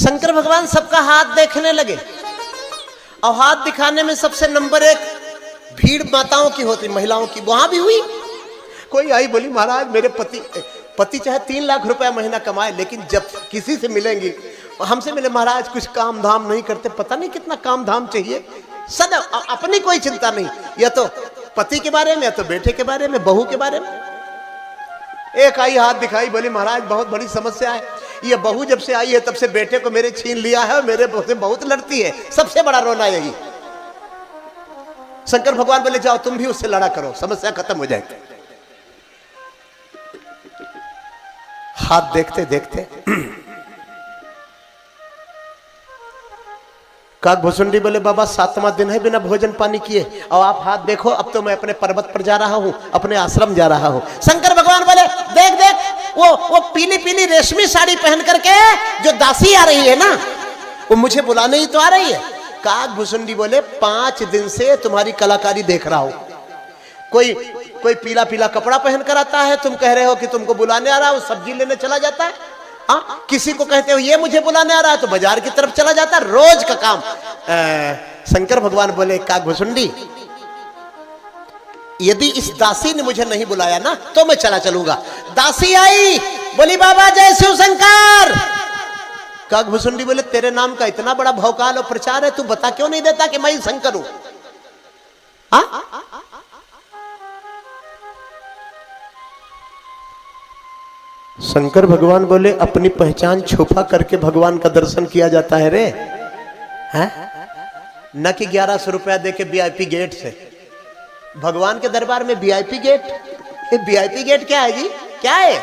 शंकर भगवान सबका हाथ देखने लगे और हाथ दिखाने में सबसे नंबर 1 भीड़ माताओं की होती, महिलाओं की। वहां भी हुई। कोई आई बोली महाराज मेरे पति चाहे 3 लाख रुपया महीना कमाए, लेकिन जब किसी से मिलेंगी हमसे मिले महाराज कुछ काम धाम नहीं करते, पता नहीं कितना काम धाम चाहिए, सदा अपनी कोई चिंता नहीं, या तो पति के बारे में या तो बेटे के बारे में, बहू के बारे में। एक आई हाथ दिखाई, बोली महाराज बहुत बड़ी समस्या है, ये बहू जब से आई है तब से बेटे को मेरे छीन लिया है और मेरे से बहुत लड़ती है, सबसे बड़ा रोना यही। शंकर भगवान बोले जाओ तुम भी उससे लड़ा करो, समस्या खत्म हो जाएगी। हाथ देखते देखते काकभुसुंडी बोले बाबा 7वां दिन है बिना भोजन पानी किए, और आप हाथ देखो, अब तो मैं अपने पर्वत पर जा रहा हूं, अपने आश्रम जा रहा हूं। शंकर भगवान बोले देख देख वो पीली पीली रेशमी साड़ी पहन करके जो दासी आ रही है ना, वो मुझे बुलाने ही तो आ रही है। काकभुसुंडी बोले 5 दिन से तुम्हारी कलाकारी देख रहा हूं, कोई पीला पीला कपड़ा पहन कर आता है, तुम कह रहे हो कि तुमको बुलाने आ रहा है, सब्जी लेने चला जाता है। हाँ, किसी को कहते हो ये मुझे बुलाने आ रहा है तो बाजार की तरफ चला जाता है, रोज का काम। शंकर भगवान बोले काकभुसुंडी यदि इस दासी ने मुझे नहीं बुलाया ना तो मैं चला चलूंगा। दासी आई, बोली बाबा जय शिव शंकर। काकभुसुंडी बोले तेरे नाम का इतना बड़ा भौकाल और प्रचार है, तू बता क्यों नहीं देता कि मैं ही शंकर हूं? शंकर भगवान बोले अपनी पहचान छुपा करके भगवान का दर्शन किया जाता है रे, हैं? न कि 1100 रुपया देके वीआईपी गेट से। भगवान के दरबार में वीआईपी गेट? ये वीआईपी गेट क्या है जी, क्या है?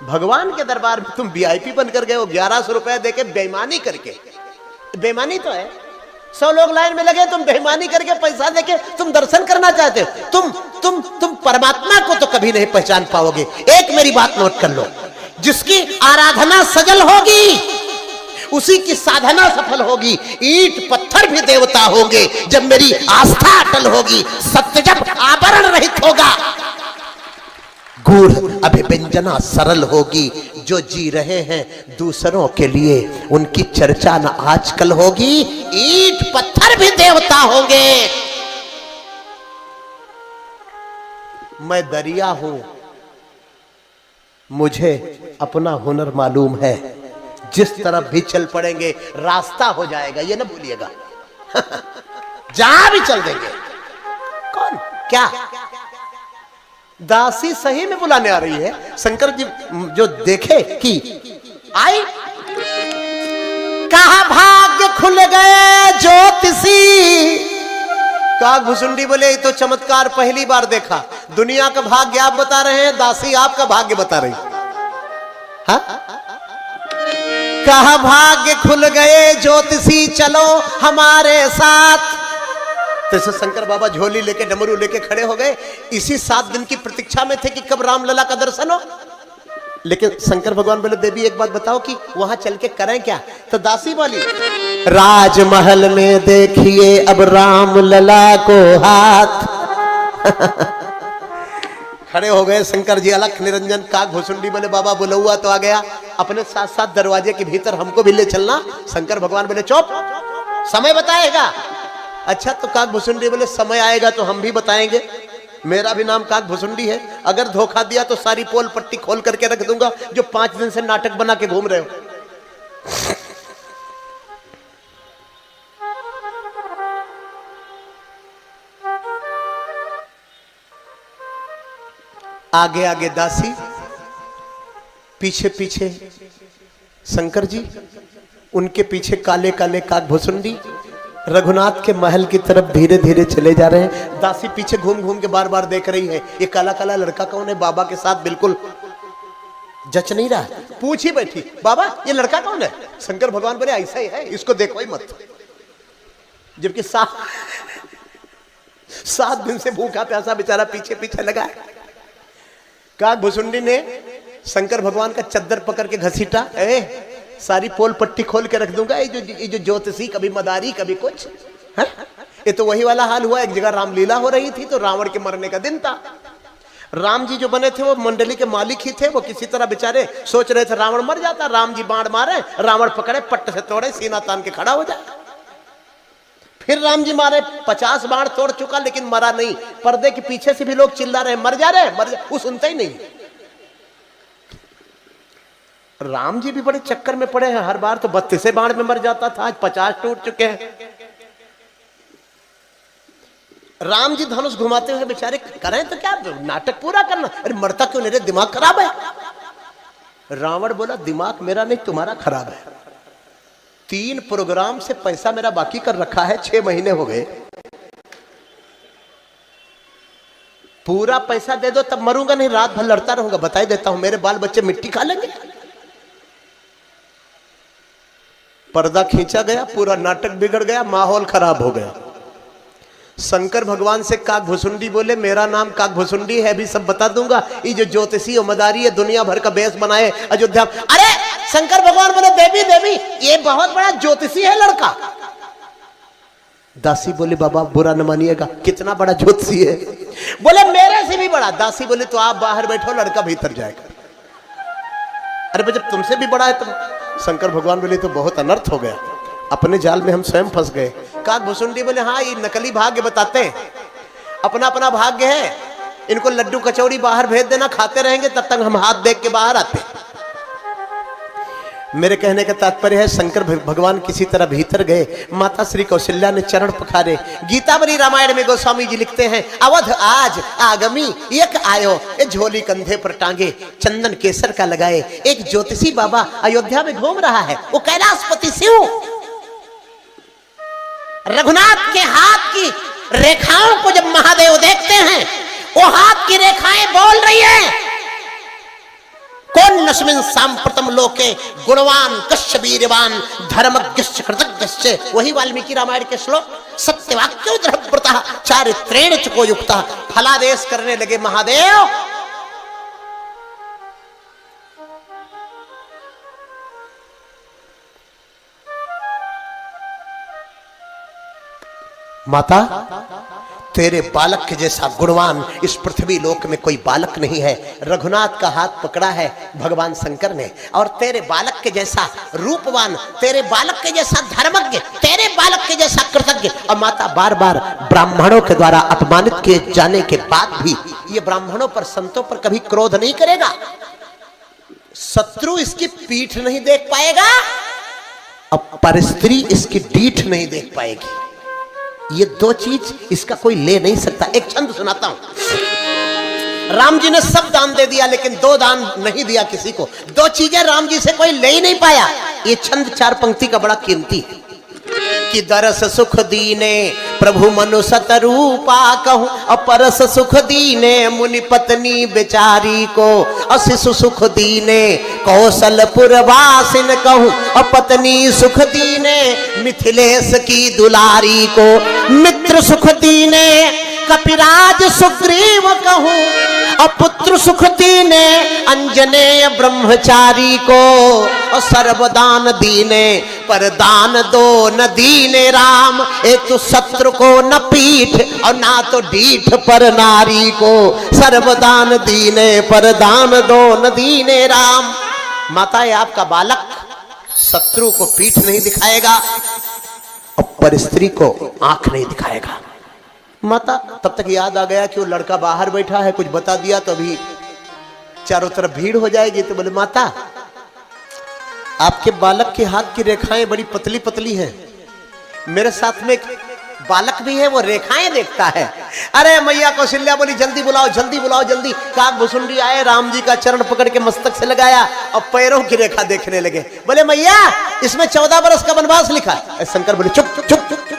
भगवान के दरबार में तुम वीआईपी बनकर गए हो 1100 रुपया देके, बेईमानी करके। बेईमानी तो है, 100 लोग लाइन में लगे, तुम बेईमानी करके पैसा देके तुम दर्शन करना चाहते हो। तुम परमात्मा को तो कभी नहीं पहचान पाओगे। एक मेरी बात नोट कर लो, जिसकी आराधना सजल होगी उसी की साधना सफल होगी। ईंट पत्थर भी देवता होंगे जब मेरी आस्था अटल होगी। सत्य जब आवरण रहित होगा, गूढ़ अभिव्यंजना सरल होगी। जो जी रहे हैं दूसरों के लिए उनकी चर्चा न आजकल होगी। ईंट पत्थर भी देवता होंगे। मैं दरिया हूं, मुझे अपना हुनर मालूम है, जिस तरफ भी चल पड़ेंगे रास्ता हो जाएगा, ये ना भूलिएगा। जहां भी चल देंगे। कौन क्या दासी सही में बुलाने आ रही है? शंकर जी जो देखे कि आई, कहा भाग्य खुल गए ज्योतिषी। काकभुसुंडी बोले तो चमत्कार पहली बार देखा। दुनिया का भाग्य आप बता रहे हैं, दासी आपका भाग्य बता रही। हाँ? कहा भाग्य खुल गए ज्योतिषी चलो हमारे साथ। तो शंकर बाबा झोली लेके डमरू लेके खड़े हो गए। इसी 7 दिन की प्रतीक्षा में थे कि कब रामलला का दर्शन हो। लेकिन शंकर भगवान बोले देवी एक बात बताओ कि वहां चल के करें क्या? तो दासी बोली राजमहल में देखिए अब रामलला को हाथ। खड़े हो गए शंकर जी अलख निरंजन। काकभुसुंडी बोले बाबा बुलौआ तो आ गया, अपने साथ साथ दरवाजे के भीतर हमको भी ले चलना। शंकर भगवान बोले चुप, समय बताएगा। अच्छा तो काकभुसुंडी बोले समय आएगा तो हम भी बताएंगे, मेरा भी नाम काकभुसुंडी है। अगर धोखा दिया तो सारी पोल पट्टी खोल करके रख दूंगा जो 5 दिन से नाटक बना के घूम रहे हो। आगे आगे दासी, पीछे पीछे शंकर जी, उनके पीछे काले काले काकभुसुंडी रघुनाथ के महल की तरफ धीरे धीरे चले जा रहे हैं। दासी पीछे घूम घूम के बार बार देख रही है ये काला काला लड़का कौन है। बाबा के साथ बिल्कुल जच नहीं रहा, पूछ ही बैठी बाबा ये लड़का कौन है? शंकर भगवान बोले ऐसा ही है, इसको देखो ही मत। जबकि 7 दिन से भूखा प्यासा बेचारा पीछे पीछे लगा है। काकभुसुंडी ने शंकर भगवान का चद्दर पकड़ के घसीटा, सारी पोल पट्टी खोल के रख दूंगा। ये जो ज्योतिषी कभी मदारी कभी कुछ है? ये तो वही वाला हाल हुआ। एक जगह रामलीला हो रही थी तो रावण के मरने का दिन था। राम जी जो बने थे वो मंडली के मालिक ही थे। वो किसी तरह बेचारे सोच रहे थे रावण मर जाता, राम जी बाण मारे, रावण पकड़े, पट्ट से तोड़े, सीना तान के खड़ा हो जाए। फिर राम जी मारे, 50 बाण तोड़ चुका लेकिन मरा नहीं। पर्दे के पीछे से भी लोग चिल्ला रहे मर जा रहे, मर जा, वो सुनता ही नहीं। राम जी भी बड़े चक्कर में पड़े हैं, हर बार तो 32 बाण में मर जाता था, आज 50 टूट चुके हैं। राम जी धनुष घुमाते हुए बेचारे करें तो क्या, नाटक पूरा करना, अरे मरता क्यों नहीं रे, दिमाग खराब है। रावण बोला दिमाग मेरा नहीं तुम्हारा खराब है। 3 प्रोग्राम से पैसा मेरा बाकी कर रखा है, 6 महीने हो गए, पूरा पैसा दे दो तब मरूंगा, नहीं रात भर लड़ता रहूंगा। बता ही देता हूं मेरे बाल बच्चे मिट्टी खा लेंगे। पर्दा खींचा गया, पूरा नाटक बिगड़ गया, माहौल खराब हो गया। शंकर भगवान से काक भुसुंडी बोले मेरा नाम काक भुसुंडी है, भी सब बता दूंगा। ये जो ज्योतिषी और मदारी है दुनिया भर का बेस बनाए अयोध्या। अरे शंकर भगवान बोले देवी देवी ये बहुत बड़ा ज्योतिषी है लड़का। दासी बोली बाबा बुरा न मानिएगा, कितना बड़ा ज्योतिषी है? बोले मेरे से भी बड़ा। दासी बोली तो आप बाहर बैठो, लड़का भीतर जाएगा। अरे जब तुमसे भी बड़ा है तो शंकर भगवान बोले तो बहुत अनर्थ हो गया, अपने जाल में हम स्वयं फंस गए। काक भुसुंडी बोले हाँ ये नकली भाग्य बताते हैं, अपना अपना भाग्य है, इनको लड्डू कचौड़ी बाहर भेज देना, खाते रहेंगे तब तक हम हाथ देख के बाहर आते। मेरे कहने का तात्पर्य है शंकर भगवान किसी तरह भीतर गए, माता श्री कौशल्या ने चरण पखारे। गीतावली रामायण में गोस्वामी जी लिखते हैं अवध आज आगमी एक आयो, ये झोली कंधे पर टांगे चंदन केसर का लगाए, एक ज्योतिषी बाबा अयोध्या में घूम रहा है, वो कैलाशपति शिव। रघुनाथ के हाथ की रेखाओं को जब महादेव देखते हैं वो हाथ की रेखाएं बोल रही है कौन नस्मिन सांप्रतम लोके गुणवान कश्य वीरवान धर्मज्ञश्च कृतज्ञश्च। वही वाल्मीकि रामायण के श्लोक सत्यवाक्यो दृढ़व्रतः चारित्रेण चको युक्तः। फलादेश करने लगे महादेव। माता तेरे बालक के जैसा गुणवान इस पृथ्वी लोक में कोई बालक नहीं है। रघुनाथ का हाथ पकड़ा है भगवान शंकर ने, और तेरे बालक के जैसा रूपवान, तेरे बालक के जैसा धर्मज्ञ, तेरे बालक के जैसा कृतज्ञ। और माता बार बार ब्राह्मणों के द्वारा अपमानित किए जाने के बाद भी ये ब्राह्मणों पर संतों पर कभी क्रोध नहीं करेगा। शत्रु इसकी पीठ नहीं देख पाएगा, अब परस्त्री इसकी डीठ नहीं देख पाएगी। ये 2 चीज इसका कोई ले नहीं सकता। एक छंद सुनाता हूं। राम जी ने सब दान दे दिया लेकिन 2 दान नहीं दिया किसी को। 2 चीजें राम जी से कोई ले ही नहीं पाया। ये छंद 4 पंक्ति का बड़ा कीमती है। कि दरस सुख दीने प्रभु मनु सतरूपा कहूं, अपरस सुख दीने मुनि पत्नी बेचारी को, अशिशु सुख दीने कौशलपुर वासिन कहूं, अपत्नी सुख दीने मिथिलेश की दुलारी को, मित्र सुख दीने कपिराज सुग्रीव कहूं, अपुत्र सुख दीने अंजनेय ब्रह्मचारी को, और सर्वदान दीने पर दान दो न दीने राम। एक तो शत्रु को न पीठ और ना तो डीठ पर नारी को, सर्वदान दीने पर दान दो न दीने राम। माता ये आपका बालक शत्रु को पीठ नहीं दिखाएगा और पर स्त्री को आंख नहीं दिखाएगा। माता तब तक याद आ गया कि वो लड़का बाहर बैठा है, कुछ बता दिया तो अभी चारों तरफ भीड़ हो जाएगी। तो बोले माता आपके बालक के हाथ की रेखाएं बड़ी पतली पतली हैं, मेरे साथ में एक बालक भी है वो रेखाएं देखता है। अरे मैया कौशल्या बोली जल्दी बुलाओ जल्दी बुलाओ जल्दी। काक भुसुंडी आए, राम जी का चरण पकड़ के मस्तक से लगाया और पैरों की रेखा देखने लगे। बोले मैया इसमें 14 बरस का वनवास लिखा है। शंकर बोले चुप चुप चुप चुप।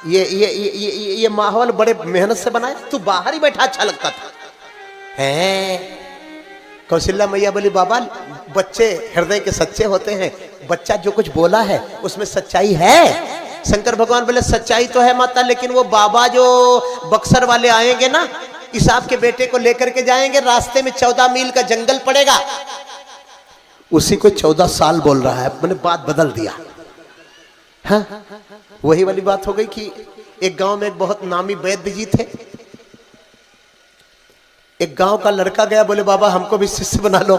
ये माहौल बड़े मेहनत से बनाया, तू बाहर ही बैठा अच्छा लगता था है। कौशल्या मैया बोली बाबा बच्चे हृदय के सच्चे होते हैं, बच्चा जो कुछ बोला है उसमें सच्चाई है। शंकर भगवान बोले सच्चाई तो है माता, लेकिन वो बाबा जो बक्सर वाले आएंगे ना, इस आपके बेटे को लेकर के जाएंगे, रास्ते में 14 मील का जंगल पड़ेगा। उसी को 14 साल बोल रहा है, मैंने बात बदल दिया। हाँ वही वाली बात हो गई कि एक गांव में एक बहुत नामी वैद्य जी थे, एक गांव का लड़का गया, बोले बाबा हमको भी शिष्य बना लो।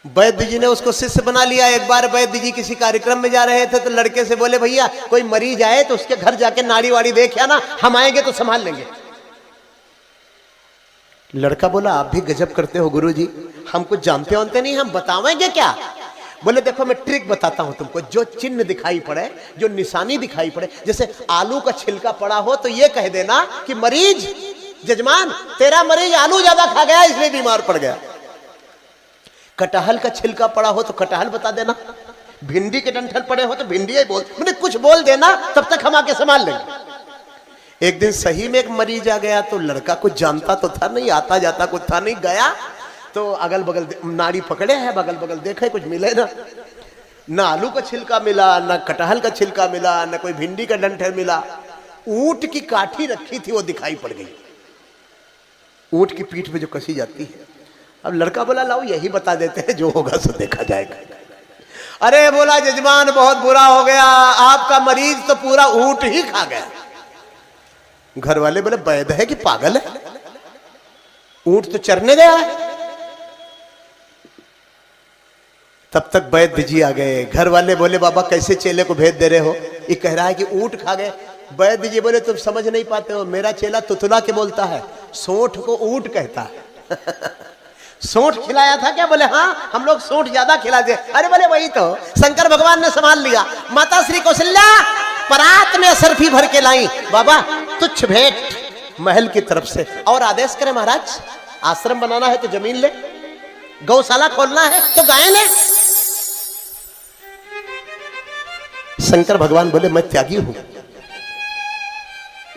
वैद्य जी ने उसको शिष्य बना लिया। एक बार वैद्य जी किसी कार्यक्रम में जा रहे थे तो लड़के से बोले भैया कोई मरीज आए तो उसके घर जाके नाड़ी वाड़ी देख आना, हम आएंगे तो संभाल लेंगे। लड़का बोला आप भी गजब करते हो गुरुजी, हम कुछ जानते होते नहीं, हम बतावेंगे क्या? बोले देखो मैं ट्रिक बताता हूं तुमको, जो चिन्ह दिखाई पड़े, जो निशानी दिखाई पड़े, जैसे आलू का छिलका पड़ा हो तो ये कह देना कि मरीज, जजमान तेरा मरीज आलू ज्यादा खा गया इसलिए बीमार पड़ गया। कटहल का छिलका पड़ा हो तो कटहल बता देना, भिंडी के डंठल पड़े हो तो भिंडी ही बोल, मैंने कुछ बोल देना, तब तक हम आके संभाल लेंगे। एक दिन सही में एक मरीज आ गया तो लड़का कुछ जानता तो था नहीं, आता जाता कुछ था नहीं, गया तो अगल बगल नाड़ी पकड़े हैं, बगल बगल देखे कुछ मिले ना आलू का छिलका मिला, ना कटहल का छिलका मिला, ना कोई भिंडी का डंठल मिला। ऊंट की काठी रखी थी वो दिखाई पड़ गई, ऊंट की पीठ पे जो कसी जाती है। अब लड़का बोला लाओ यही बता देते हैं, जो होगा सो देखा जाएगा। अरे बोला जजमान बहुत बुरा हो गया, आपका मरीज तो पूरा ऊंट ही खा गया। घर वाले बोले वैद्य है कि पागल है, ऊंट तो चरने गया है। तब तक वैद्य जी आ गए। घर वाले बोले बाबा कैसे चेले को भेज दे रहे हो, ये कह रहा है कि ऊंट खा गए। वैद्य जी बोले तुम समझ नहीं पाते हो, मेरा चेला तुतला के बोलता है, सोंठ को ऊंट कहता है। सोंठ खिलाया था क्या? बोले हाँ हम लोग सोंठ ज्यादा खिला दे। अरे बोले वही तो शंकर भगवान ने संभाल लिया। माता श्री कौशल्या परात में असरफी भर के लाई, बाबा तुच्छ भेंट महल की तरफ से, और आदेश करें महाराज आश्रम बनाना है तो जमीन ले, गौशाला खोलना है तो गाय ले। शंकर भगवान बोले मैं त्यागी हूं।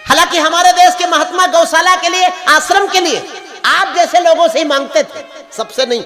हालांकि हमारे देश के महात्मा गौशाला के लिए, आश्रम के लिए आप जैसे लोगों से ही मांगते थे, सबसे नहीं।